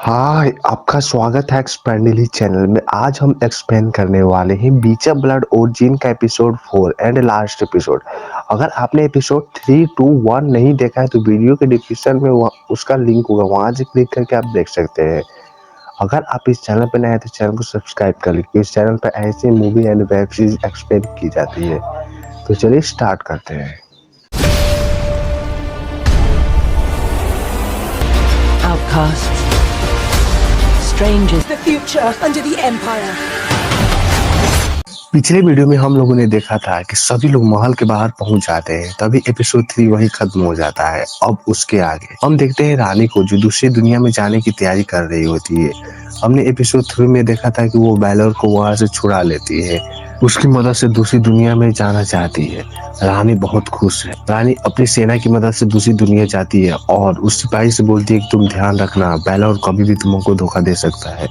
हाय, आपका स्वागत है एक्सपेंडिली चैनल में। आज हम एक्सप्लेन करने वाले हैं बीचा ब्लड ओरिजिन का एपिसोड 4 एंड लास्ट एपिसोड। अगर आपने एपिसोड 3, 2, 1 नहीं देखा है तो वीडियो के डिस्क्रिप्शन में उसका लिंक होगा, वहां से क्लिक करके आप देख सकते हैं। अगर आप इस चैनल पर नए हैं तो चैनल को सब्सक्राइब कर लीजिए। इस चैनल पर ऐसे movie and web series explain की जाती है। तो चलिए स्टार्ट करते हैं। Outcasts, strangers. The future under the Empire. पिछले वीडियो में हम लोगों ने देखा था कि सभी लोग महल के बाहर पहुंच जाते हैं, तभी एपिसोड 3 वही खत्म हो जाता है। अब उसके आगे हम देखते हैं रानी को, जो दूसरी दुनिया में जाने की तैयारी कर रही होती है। हमने एपिसोड 3 में देखा था कि वो बैलोर को वहां से छुड़ा लेती है, उसकी मदद से दूसरी दुनिया में जाना चाहती है। रानी बहुत खुश है। रानी अपनी सेना की मदद से दूसरी दुनिया जाती है और उस सिपाही से बोलती है कि तुम ध्यान रखना, बैलोर कभी भी तुमको धोखा दे सकता है।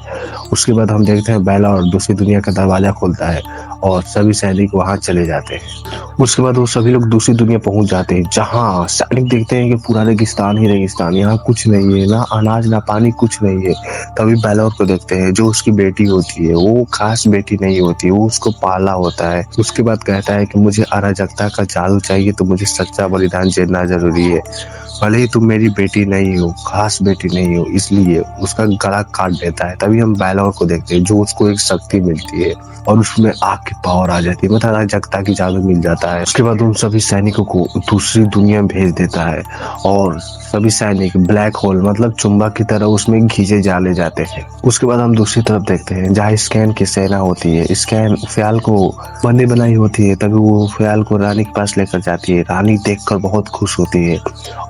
उसके बाद हम देखते हैं बैलोर दूसरी दुनिया का दरवाजा खोलता है और सभी सैनिक वहां चले जाते हैं। उसके बाद वो सभी लोग दूसरी दुनिया पहुंच जाते हैं, जहां सैनिक देखते हैं कि पूरा रेगिस्तान ही रेगिस्तान, यहाँ कुछ नहीं है, ना अनाज ना पानी, कुछ नहीं है। तभी बैलोर को देखते हैं, जो उसकी बेटी होती है। वो खास बेटी नहीं होती, वो उसको पाला होता है। उसके बाद कहता है कि मुझे अराजकता का जादू चाहिए, तो मुझे सच्चा बलिदान देना जरूरी है। भले ही तुम मेरी बेटी नहीं हो, खास बेटी नहीं हो, इसलिए उसका गला काट देता है। तभी हम बैलोर को देखते हैं, जो उसको एक शक्ति मिलती है और उसमें आग की पावर आ जाती है, मतलब अराजकता की जादू मिल जाता है। उसके बाद उन सभी सैनिकों को दूसरी दुनिया में भेज देता है और सभी सैनिक ब्लैक होल मतलब चुंबक की तरह उसमें घिंचे डाले जाते हैं। उसके बाद हम दूसरी तरफ देखते हैं, जहाँ स्कैन की सेना होती है। स्कैन फ़याल को बंदी बनाई होती है, तभी वो फ़याल को रानी के पास लेकर जाती है। रानी देखकर बहुत खुश होती है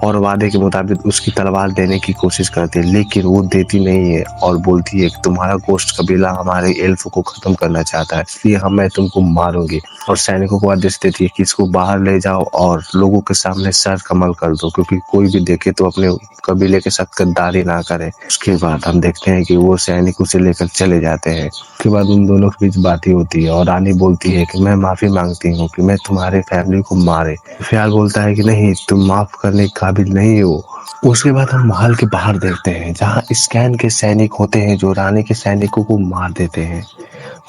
और वादे के मुताबिक उसकी तलवार देने की कोशिश करती है, लेकिन वो देती नहीं है और बोलती है कि तुम्हारा गोश्त कबीला हमारे एल्फ को खत्म करना चाहता है, इसलिए मैं तुमको मारूंगी। और सैनिकों को आदेश देती है कि इसको बाहर ले जाओ और लोगों के सामने सर कमल कर दो, क्योंकि कोई भी देखे तो अपने कबीले के साथ गद्दारी ना करे। उसके बाद हम देखते हैं कि वो सैनिक उसे लेकर चले जाते हैं। उसके बाद उन दोनों के बीच बातें होती है और रानी बोलती है कि मैं माफी मांगती हूँ कि मैं तुम्हारे फैमिली को मारे। फ़याल बोलता है कि नहीं, तुम माफ करने के काबिल नहीं हो। उसके बाद हम महल के बाहर देखते हैं, जहाँ स्कैन के सैनिक होते हैं, जो रानी के सैनिकों को मार देते हैं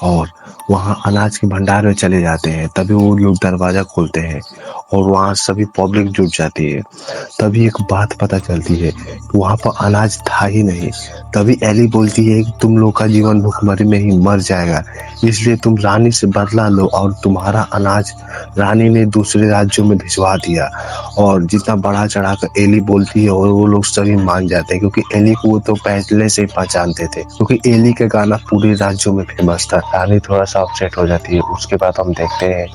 और वहाँ अनाज के भंडार में चले जाते हैं। तभी वो लोग दरवाजा खोलते हैं और वहाँ सभी पब्लिक जुट जाती है। तभी एक बात पता चलती है कि वहाँ पर अनाज था ही नहीं। तभी एली बोलती है कि तुम लोग का जीवन भूखमरी में ही मर जाएगा, इसलिए तुम रानी से बदला लो। और तुम्हारा अनाज रानी ने दूसरे राज्यों में भिजवा दिया। और जितना बढ़ा चढ़ा कर एली बोलती है और वो लोग सभी मान जाते हैं, क्योंकि एली को वो तो पहले से ही पहचानते थे, क्योंकि एली का गाना पूरे राज्यों में फेमस था। रानी थोड़ा सा अपसेट हो जाती है। उसके बाद हम देखते हैं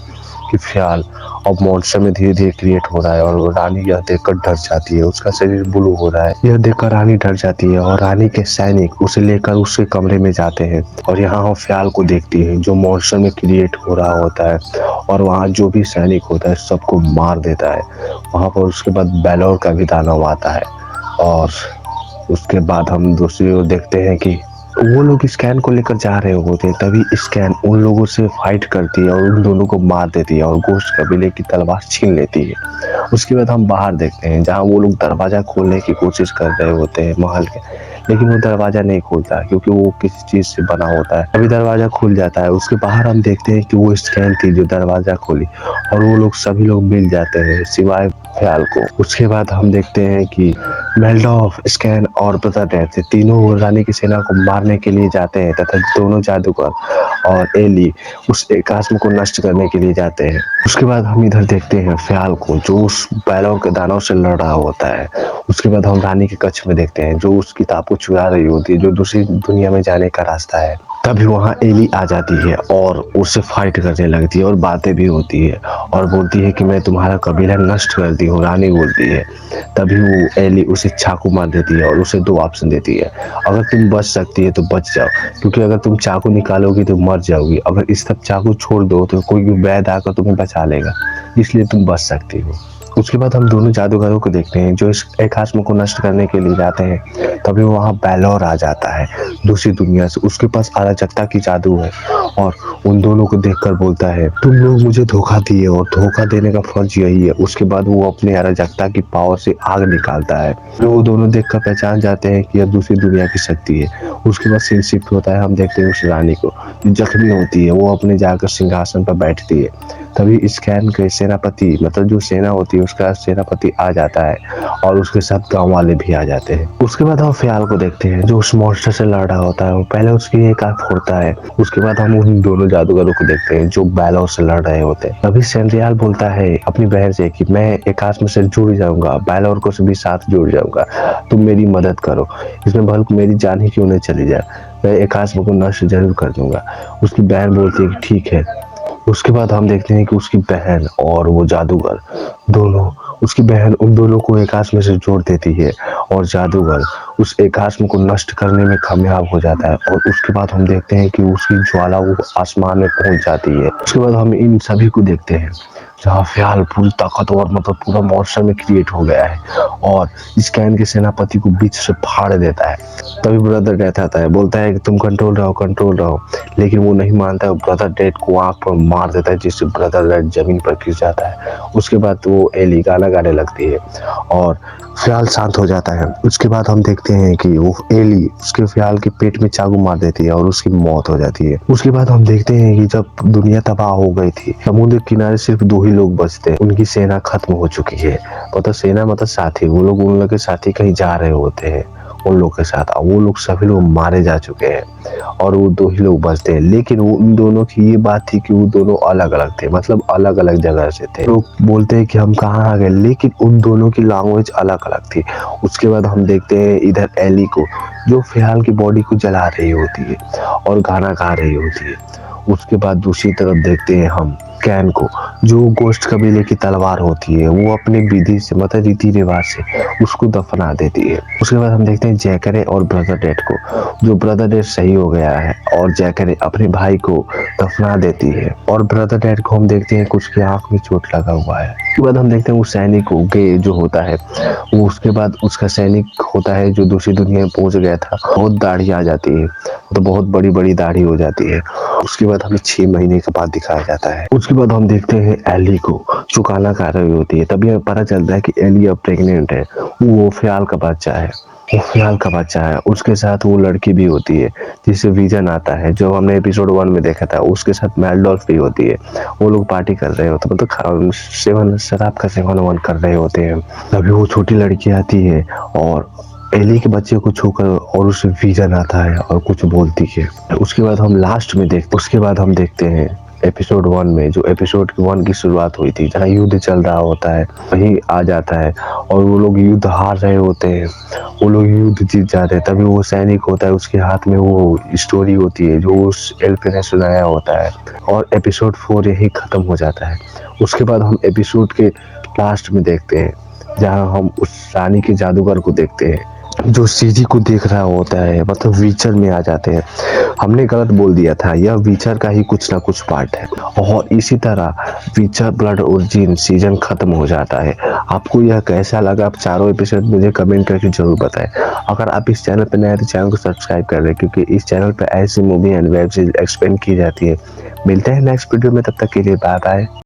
कि फ़याल अब मॉन्स्टर में धीरे धीरे क्रिएट हो रहा है और रानी यह देखकर डर जाती है। उसका शरीर ब्लू हो रहा है, यह देखकर रानी डर जाती है और रानी के सैनिक उसे लेकर उसके कमरे में जाते हैं। और यहाँ हम फ़याल को देखती है, जो मॉन्स्टर में क्रिएट हो रहा होता है और वहाँ जो भी सैनिक होता है सबको मार देता है। वहाँ पर उसके बाद बैलोर का भी दानव आता है और उसके बाद हम दूसरी ओर देखते हैं कि वो लोग स्कैन को लेकर जा रहे होते हैं। तभी स्कैन उन लोगों से फाइट करती है और उन दोनों को मार देती है और गोश्त कबीले की तलवार छीन लेती है। उसके बाद हम बाहर देखते हैं, जहाँ वो लोग दरवाजा खोलने की कोशिश कर रहे होते हैं महल के, लेकिन वो दरवाजा नहीं खुलता क्योंकि वो किसी चीज से बना होता है। अभी दरवाजा खुल जाता है। उसके बाहर हम देखते हैं कि वो स्कैन थी जो दरवाजा खोली और वो लोग सभी लोग मिल जाते हैं सिवाय फ़याल को। उसके बाद हम देखते हैं कि मेल्डॉफ, स्कैन और ब्रदरडेथ तीनों रानी की सेना को मारने के लिए जाते हैं, तथा दोनों जादूगर और एली उस एकास्म को नष्ट करने के लिए जाते हैं। उसके बाद हम इधर देखते हैं फ़याल को, जो उस बैलोर के दानव से लड़ रहा होता है। उसके बाद हम रानी के कक्ष में देखते हैं, जो उस किताब को चुरा रही होती है, जो दूसरी दुनिया में जाने का रास्ता है। तभी वहाँ एली आ जाती है और उससे फाइट करने लगती है और बातें भी होती है और बोलती है कि मैं तुम्हारा कबीला नष्ट करती हूँ, रानी बोलती है। तभी वो एली उसे चाकू मार देती है और उसे 2 ऑप्शन देती है, अगर तुम बच सकती है तो बच जाओ, क्योंकि अगर तुम चाकू निकालोगी तो मर जाओगी। अगर इस तब चाकू छोड़ दो तो कोई भी वैद आकर तुम्हें बचा लेगा, इसलिए तुम बच सकती हो। उसके बाद हम दोनों जादूगरों को देखते हैं जो इस एक आत्मा को नष्ट करने के लिए जाते हैं। तभी वहाँ बेलोर आ जाता है दूसरी दुनिया से, उसके पास अराजकता की जादू है और उन दोनों को देखकर बोलता है तुम लोग मुझे धोखा दिए और धोखा देने का फर्ज यही है। उसके बाद वो अपने अराजकता की पावर से आग निकालता है, जो वो दोनों देखकर पहचान जाते हैं कि यह दूसरी दुनिया की शक्ति है। उसके बाद सीन शिफ्ट होता है, हम देखते हैं उस रानी को जो जख्मी होती है, वो अपने जाकर सिंहासन पर बैठती है। तभी स्कैन के सेनापति मतलब जो सेना होती है उसका सेनापति आ जाता है और उसके साथ गांव वाले भी आ जाते हैं। उसके बाद हम फ़याल को देखते हैं जो उस मॉन्स्टर से लड़ रहा होता है। वो पहले उसकी एक आंख फोड़ता है। उसके बाद हम उन दोनों जादूगरों को देखते हैं जो बेलोर से लड़ रहे होते हैं। तभी सेंड्रियाल बोलता है अपनी बहन से कि मैं एक आत्मा से जुड़ जाऊंगा, बेलोर को भी साथ जुड़ जाऊंगा, तुम मेरी मदद करो, इसमें भले मेरी जान ही क्यों नहीं चली जाए, मैं एक आत्मा को नष्ट जरूर कर दूंगा। उसकी बहन बोलती है कि ठीक है। उसके बाद हम देखते हैं कि उसकी बहन और वो जादूगर दोनों, उसकी बहन उन दोनों को एकाश में से जोड़ देती है और जादूगर उस एकाश को नष्ट करने में कामयाब हो जाता है। और उसके बाद हम देखते हैं कि उसकी ज्वाला वो आसमान में पहुंच जाती है। उसके बाद हम इन सभी को देखते हैं जहाँ फ़याल पूरी ताकतवर मतलब पूरा मॉन्स्टर में क्रिएट हो गया है और स्कैन के सेनापति को बीच से फाड़ देता है। तभी ब्रदर डेथ आता है, बोलता है कि तुम कंट्रोल रहो, लेकिन वो नहीं मानता है। ब्रदर डेथ को आंख पर मार देता है जिससे ब्रदर डेथ जमीन पर गिर जाता है। उसके बाद वो एली गाना गाने लगती है और फ़याल शांत हो जाता है। उसके बाद हम देखते हैं कि वो एली उसके फ़याल के पेट में चाकू मार देती है और उसकी मौत हो जाती है। उसके बाद हम देखते हैं कि जब दुनिया तबाह हो गई थी, समुद्र किनारे सिर्फ 2 ही लोग बचते हैं, उनकी सेना खत्म हो चुकी है। मतलब सेना मतलब साथी, वो लोग उन लोग के साथी कहीं जा रहे होते हैं उन लोग के साथ, वो लोग सभी लोग मारे जा चुके हैं और वो 2 ही लोग बचते हैं। लेकिन वो उन दोनों की ये बात थी कि वो दोनों अलग अलग थे, मतलब अलग अलग जगह से थे। लोग बोलते हैं कि हम कहाँ आ गए, लेकिन उन दोनों की लैंग्वेज अलग अलग थी। उसके बाद हम देखते हैं इधर एली को जो फ़याल की बॉडी को जला रही होती है और गाना गा रही होती है। उसके बाद दूसरी तरफ देखते हैं हम कैन को जो गोश्त कबीले की तलवार होती है, वो अपने विधि से मतलब रीति रिवाज से उसको दफना देती है। उसके बाद हम देखते हैं जैकरे और ब्रदर डेथ को, जो ब्रदर डेथ सही हो गया है और जैकरे अपने भाई को दफना देती है और ब्रदर डेथ को हम देखते हैं कुछ की आंख में चोट लगा हुआ है। उसके बाद हम देखते हैं वो सैनिक को गे जो होता है वो, उसके बाद उसका सैनिक होता है जो दूसरी दुनिया में पहुंच गया था, बहुत दाढ़ी आ जाती है, तो बहुत बड़ी बड़ी दाढ़ी हो जाती है। उसके बाद हमें 6 महीने के बाद दिखाया जाता है। उसके बाद हम देखते हैं एली को जो गाना गा रही होती है। तभी हमें पता चलता है कि एली अब प्रेग्नेंट है, वो फ़याल का बच्चा है, वो फ़याल का बच्चा है। उसके साथ वो लड़की भी होती है जिससे विजन आता है, जो हमने एपिसोड 1 में देखा था। उसके साथ मैल्डोल्फ भी होती है। वो लोग पार्टी कर रहे होते, मतलब सेवन शराब का सेवन कर रहे होते हैं। तभी वो छोटी लड़की आती है और एली के बच्चे को छूकर और उसे विजन आता है और कुछ बोलती है। उसके बाद हम देखते हैं एपिसोड 1 में, जो एपिसोड 1 की शुरुआत हुई थी जहाँ युद्ध चल रहा होता है, वही आ जाता है और वो लोग युद्ध हार रहे होते हैं, वो लोग युद्ध जीत जाते हैं। तभी वो सैनिक होता है, उसके हाथ में वो स्टोरी होती है जो उस एल्फ ने सुनाया होता है और एपिसोड 4 यही खत्म हो जाता है। उसके बाद हम एपिसोड के लास्ट में देखते हैं जहाँ हम उस रानी के जादूगर को देखते हैं जो सीजी को देख रहा होता है, मतलब वीचर में आ जाते हैं। हमने गलत बोल दिया था, यह वीचर का ही कुछ ना कुछ पार्ट है। और इसी तरह वीचर ब्लड ओरिजिन सीजन खत्म हो जाता है। आपको यह कैसा लगा, आप चारों एपिसोड मुझे कमेंट करके जरूर बताएं। अगर आप इस चैनल पर नए हैं तो चैनल को सब्सक्राइब कर लें, क्योंकि इस चैनल पर ऐसी movie and web series explain की जाती है। मिलते हैं नेक्स्ट वीडियो में, तब तक के लिए बाय बाय।